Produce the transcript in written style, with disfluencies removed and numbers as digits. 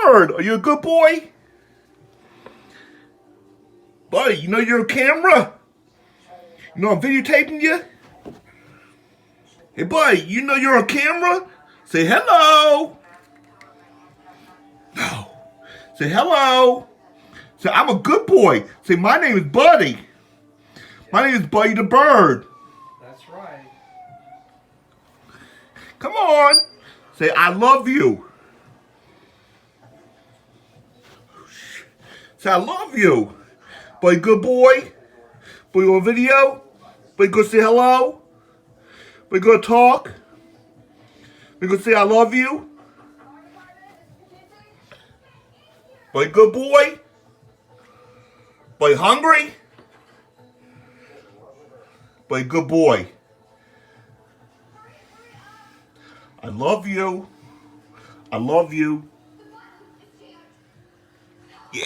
bird. Are you a good boy? Buddy, you know you're on camera? You know I'm videotaping you? Hey, buddy, you know you're on camera? Say hello. No. Say hello. Say, I'm a good boy. Say, my name is Buddy. My name is Buddy the Bird. That's right. Come on. Say, I love you. Say, I love you. Buddy, good boy. Buddy, on video. Buddy, go say hello. Buddy, go talk. Buddy, go say I love you. Buddy, good boy. Buddy, hungry. Buddy, good boy. I love you. I love you. Yeah.